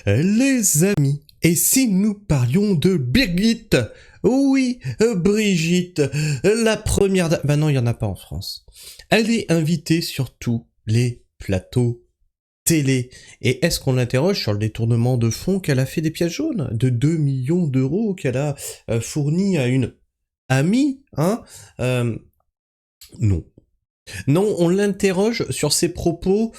Les amis, et si nous parlions de Brigitte? Oui, Brigitte, la première dame... Bah non, il n'y en a pas en France. Elle est invitée sur tous les plateaux télé. Et est-ce qu'on l'interroge sur le détournement de fonds qu'elle a fait des pièces jaunes? De 2 millions d'euros qu'elle a fourni à une amie, hein? Non. Non, on l'interroge sur ses propos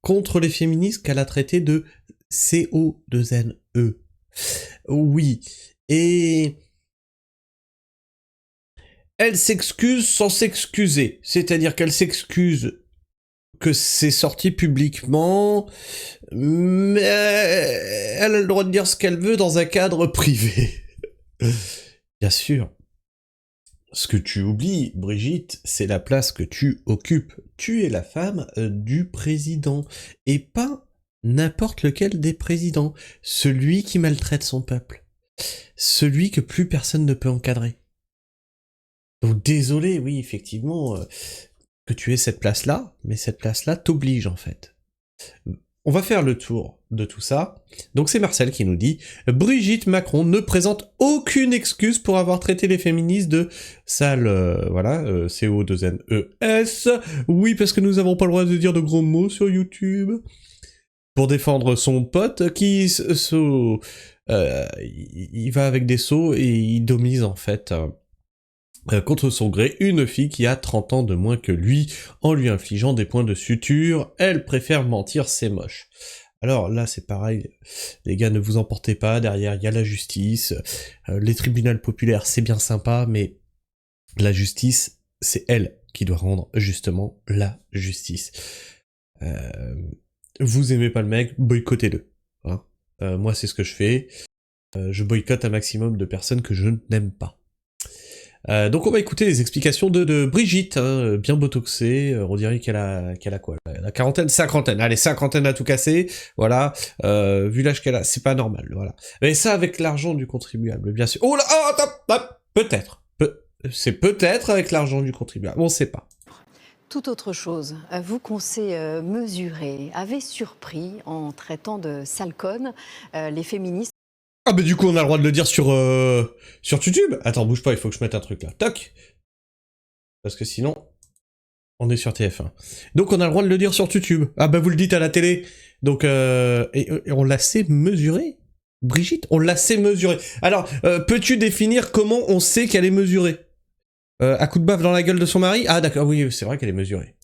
contre les féministes qu'elle a traités de CO2NE. Oui. Et elle s'excuse sans s'excuser. C'est-à-dire qu'elle s'excuse que c'est sorti publiquement, mais elle a le droit de dire ce qu'elle veut dans un cadre privé. Bien sûr. Ce que tu oublies, Brigitte, c'est la place que tu occupes. Tu es la femme du président, et pas n'importe lequel des présidents. Celui qui maltraite son peuple. Celui que plus personne ne peut encadrer. Donc désolé, oui, effectivement, que tu aies cette place-là, mais cette place-là t'oblige en fait. On va faire le tour de tout ça. Donc c'est Marcel qui nous dit « Brigitte Macron ne présente aucune excuse pour avoir traité les féministes de sale, CO2NES. Oui, parce que nous n'avons pas le droit de dire de gros mots sur YouTube. » Pour défendre son pote qui il va avec des seaux et il domise en fait... contre son gré, une fille qui a 30 ans de moins que lui, en lui infligeant des points de suture. Elle préfère mentir, c'est moche. Alors là, c'est pareil, les gars, ne vous emportez pas, derrière, il y a la justice, les tribunaux populaires, c'est bien sympa, mais la justice, c'est elle qui doit rendre, justement, la justice. Vous aimez pas le mec, boycottez-le. Hein. Moi, c'est ce que je fais. Je boycotte un maximum de personnes que je n'aime pas. Donc on va écouter les explications de Brigitte, hein, bien botoxée, on dirait qu'elle a quoi, la quarantaine, cinquantaine, allez, cinquantaine à tout casser, voilà, vu l'âge qu'elle a, c'est pas normal, voilà. Mais ça avec l'argent du contribuable, bien sûr. Oh là, oh, attends, peut-être, c'est peut-être avec l'argent du contribuable, on sait pas. Tout autre chose, vous qu'on sait mesurer, avait surpris en traitant de sale conne les féministes. Ah bah du coup on a le droit de le dire sur YouTube. Attends, bouge pas, il faut que je mette un truc là. Toc. Parce que sinon, on est sur TF1. Donc on a le droit de le dire sur YouTube. Ah bah vous le dites à la télé. Donc et on l'a sait mesurer, Brigitte, on l'a sait mesurer. Alors, peux-tu définir comment on sait qu'elle est mesurée? À coup de baffe dans la gueule de son mari? Ah d'accord, oui, c'est vrai qu'elle est mesurée.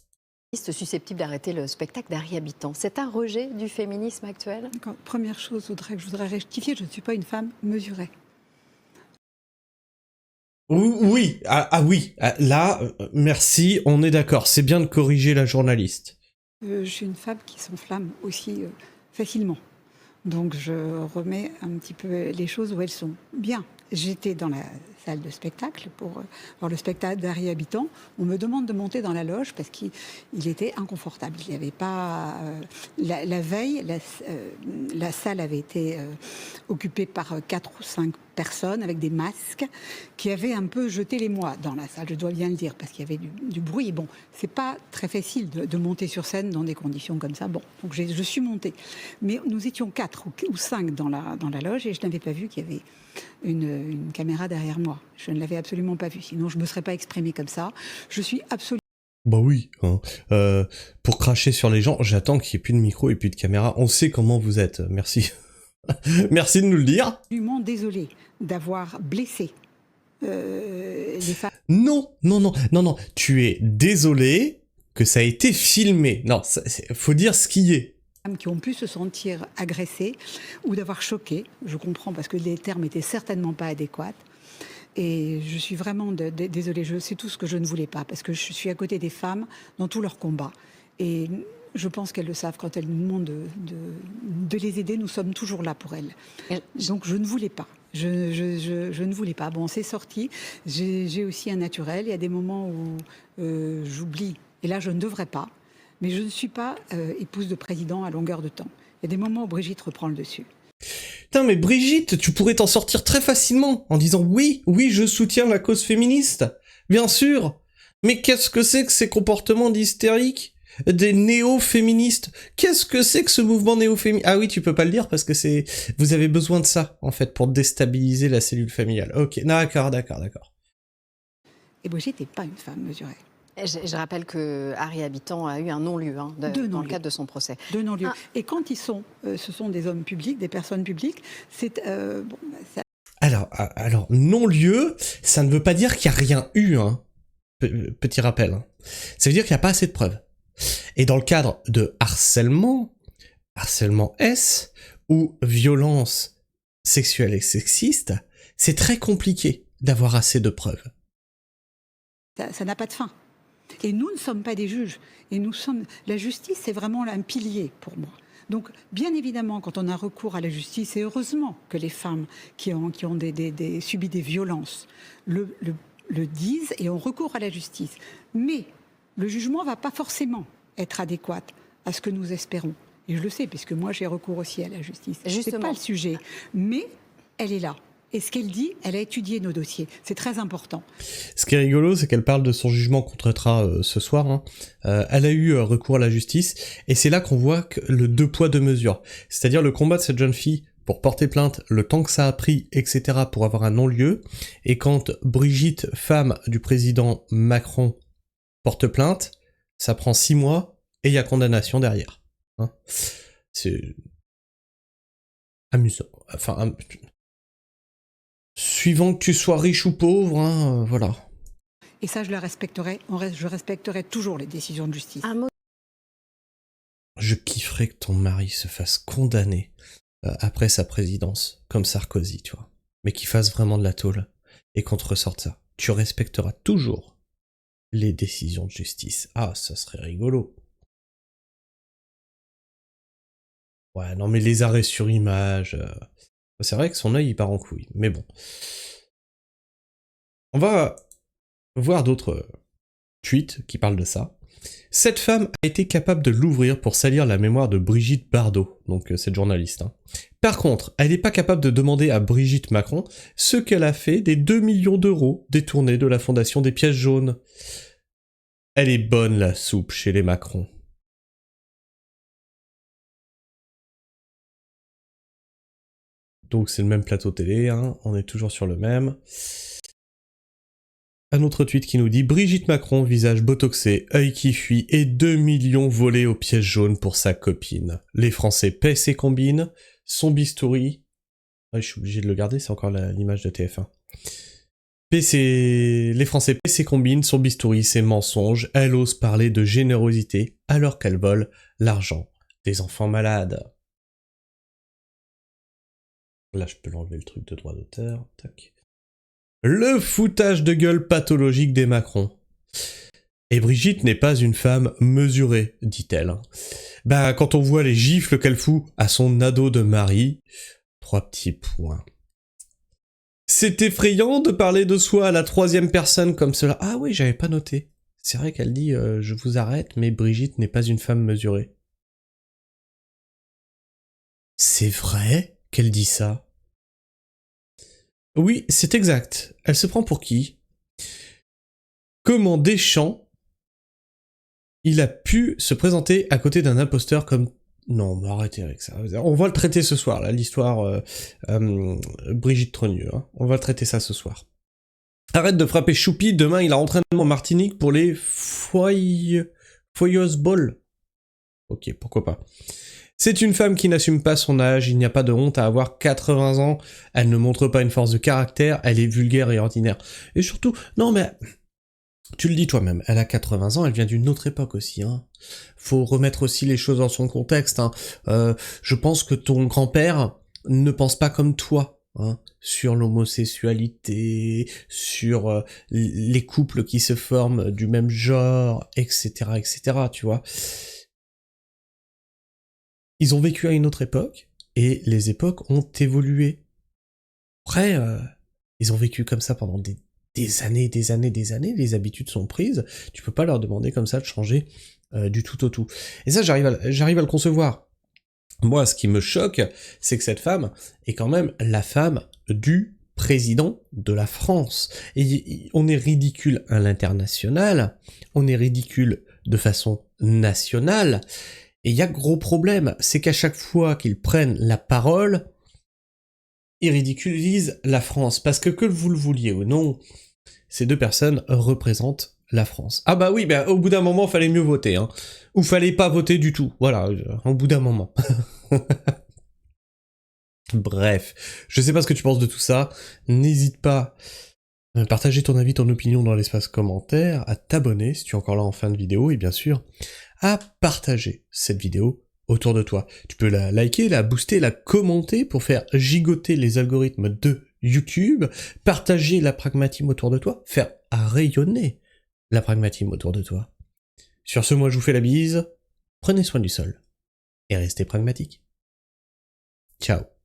Susceptible d'arrêter le spectacle d'Harry Habitant. C'est un rejet du féminisme actuel? Première chose, je voudrais rectifier, je ne suis pas une femme mesurée. Oui, oui, là, merci, on est d'accord, c'est bien de corriger la journaliste. Je suis une femme qui s'enflamme aussi facilement. Donc je remets un petit peu les choses où elles sont. Bien, j'étais dans la salle de spectacle pour voir le spectacle d'Harry Habitant. On me demande de monter dans la loge parce qu'il était inconfortable. Il n'y avait pas... la veille, la salle avait été occupée par 4 ou 5 personnes avec des masques qui avaient un peu jeté l'émoi dans la salle, je dois bien le dire, parce qu'il y avait du bruit. Bon, c'est pas très facile de monter sur scène dans des conditions comme ça. Bon, donc je suis montée. Mais nous étions 4 ou 5 dans la loge et je n'avais pas vu qu'il y avait une caméra derrière moi. Je ne l'avais absolument pas vu, sinon je ne me serais pas exprimée comme ça. Je suis absolument... Bah oui, hein. Pour cracher sur les gens, j'attends qu'il n'y ait plus de micro et plus de caméra. On sait comment vous êtes, merci. Merci de nous le dire. Absolument désolée d'avoir blessé les femmes. Non, tu es désolé que ça a été filmé. Non, faut dire ce qui est. Qui ont pu se sentir agressées ou d'avoir choqué. Je comprends parce que les termes étaient certainement pas adéquats. Et je suis vraiment désolée, c'est tout ce que je ne voulais pas, parce que je suis à côté des femmes dans tous leurs combats. Et je pense qu'elles le savent, quand elles nous demandent de les aider, nous sommes toujours là pour elles. Donc je ne voulais pas. Je ne voulais pas. Bon, c'est sorti. J'ai aussi un naturel. Il y a des moments où j'oublie. Et là, je ne devrais pas. Mais je ne suis pas épouse de président à longueur de temps. Il y a des moments où Brigitte reprend le dessus. Putain, mais Brigitte, tu pourrais t'en sortir très facilement en disant oui, je soutiens la cause féministe. Bien sûr. Mais qu'est-ce que c'est que ces comportements d'hystérique? des néo-féministes. Qu'est-ce que c'est que ce mouvement néo-féministe? Ah oui, tu peux pas le dire parce que vous avez besoin de ça, en fait, pour déstabiliser la cellule familiale. Ok, d'accord. Et Brigitte n'est pas une femme mesurée. Je rappelle que Harry Habitant a eu un non-lieu dans le cadre de son procès. 2 non-lieux. Et quand ce sont des hommes publics, des personnes publiques, c'est... Alors, non-lieu, ça ne veut pas dire qu'il n'y a rien eu, hein. Petit rappel. Hein. Ça veut dire qu'il n'y a pas assez de preuves. Et dans le cadre de harcèlement S, ou violence sexuelle et sexiste, c'est très compliqué d'avoir assez de preuves. Ça n'a pas de fin. Et nous ne sommes pas des juges. Et la justice, c'est vraiment un pilier pour moi. Donc, bien évidemment, quand on a recours à la justice, et heureusement que les femmes qui ont subi des violences le disent et ont recours à la justice. Mais le jugement ne va pas forcément être adéquat à ce que nous espérons. Et je le sais, puisque moi, j'ai recours aussi à la justice. C'est pas le sujet. Mais elle est là. Et ce qu'elle dit, elle a étudié nos dossiers. C'est très important. Ce qui est rigolo, c'est qu'elle parle de son jugement qu'on traitera ce soir. Hein. Elle a eu recours à la justice, et c'est là qu'on voit que le 2 poids 2 mesures. C'est-à-dire le combat de cette jeune fille pour porter plainte, le temps que ça a pris, etc., pour avoir un non-lieu. Et quand Brigitte, femme du président Macron, porte plainte, ça prend 6 mois, et il y a condamnation derrière. Hein. C'est amusant. Enfin... Suivant que tu sois riche ou pauvre, hein, voilà. Et ça, je le respecterai. Je respecterai toujours les décisions de justice. Je kifferais que ton mari se fasse condamner après sa présidence, comme Sarkozy, tu vois. Mais qu'il fasse vraiment de la tôle et qu'on te ressorte ça. Tu respecteras toujours les décisions de justice. Ah, ça serait rigolo. Ouais, non mais les arrêts sur image... C'est vrai que son œil il part en couille, mais bon. On va voir d'autres tweets qui parlent de ça. Cette femme a été capable de l'ouvrir pour salir la mémoire de Brigitte Bardot, donc cette journaliste. Hein. Par contre, elle n'est pas capable de demander à Brigitte Macron ce qu'elle a fait des 2 millions d'euros détournés de la fondation des pièces jaunes. Elle est bonne la soupe chez les Macron. Donc c'est le même plateau télé, hein, on est toujours sur le même. Un autre tweet qui nous dit « Brigitte Macron, visage botoxé, œil qui fuit et 2 millions volés aux pièces jaunes pour sa copine. Les Français paient ses combines, son bistouri... » Ouais, je suis obligé de le garder, c'est encore l'image de TF1. Les Français paient ses combines, son bistouri, ses mensonges. Elle ose parler de générosité alors qu'elle vole l'argent des enfants malades. Là, je peux l'enlever le truc de droit d'auteur. Tac. Le foutage de gueule pathologique des Macron. Et Brigitte n'est pas une femme mesurée, dit-elle. Bah, quand on voit les gifles qu'elle fout à son ado de mari, 3 petits points. C'est effrayant de parler de soi à la 3e personne comme cela. Ah oui, j'avais pas noté. C'est vrai qu'elle dit je vous arrête, mais Brigitte n'est pas une femme mesurée. C'est vrai qu'elle dit ça? Oui, c'est exact. Elle se prend pour qui? Comment Deschamps, il a pu se présenter à côté d'un imposteur comme... Non, mais arrêtez avec ça. On va le traiter ce soir, là, l'histoire Brigitte Trogneux. Hein. On va le traiter ça ce soir. Arrête de frapper Choupi, demain il a entraînement en Martinique pour les Foyos Ball. Ok, pourquoi pas. C'est une femme qui n'assume pas son âge, il n'y a pas de honte à avoir 80 ans, elle ne montre pas une force de caractère, elle est vulgaire et ordinaire. Et surtout, non mais, tu le dis toi-même, elle a 80 ans, elle vient d'une autre époque aussi, hein. Faut remettre aussi les choses dans son contexte, hein. Je pense que ton grand-père ne pense pas comme toi, hein, sur l'homosexualité, sur les couples qui se forment du même genre, etc., tu vois. Ils ont vécu à une autre époque, et les époques ont évolué. Après, ils ont vécu comme ça pendant des années, les habitudes sont prises, tu peux pas leur demander comme ça de changer du tout au tout. Et ça, j'arrive à le concevoir. Moi, ce qui me choque, c'est que cette femme est quand même la femme du président de la France. Et on est ridicule à l'international, on est ridicule de façon national. Et il y a gros problème, c'est qu'à chaque fois qu'ils prennent la parole, ils ridiculisent la France. Parce que vous le vouliez ou non, ces deux personnes représentent la France. Ah bah oui, bah, au bout d'un moment, fallait mieux voter. Hein. Ou fallait pas voter du tout. Voilà, au bout d'un moment. Bref, je sais pas ce que tu penses de tout ça. N'hésite pas à partager ton avis, ton opinion dans l'espace commentaire, à t'abonner si tu es encore là en fin de vidéo, et bien sûr, à partager cette vidéo autour de toi. Tu peux la liker, la booster, la commenter pour faire gigoter les algorithmes de YouTube, partager la pragmatisme autour de toi, faire rayonner la pragmatisme autour de toi. Sur ce, moi je vous fais la bise, prenez soin du sol, et restez pragmatique. Ciao.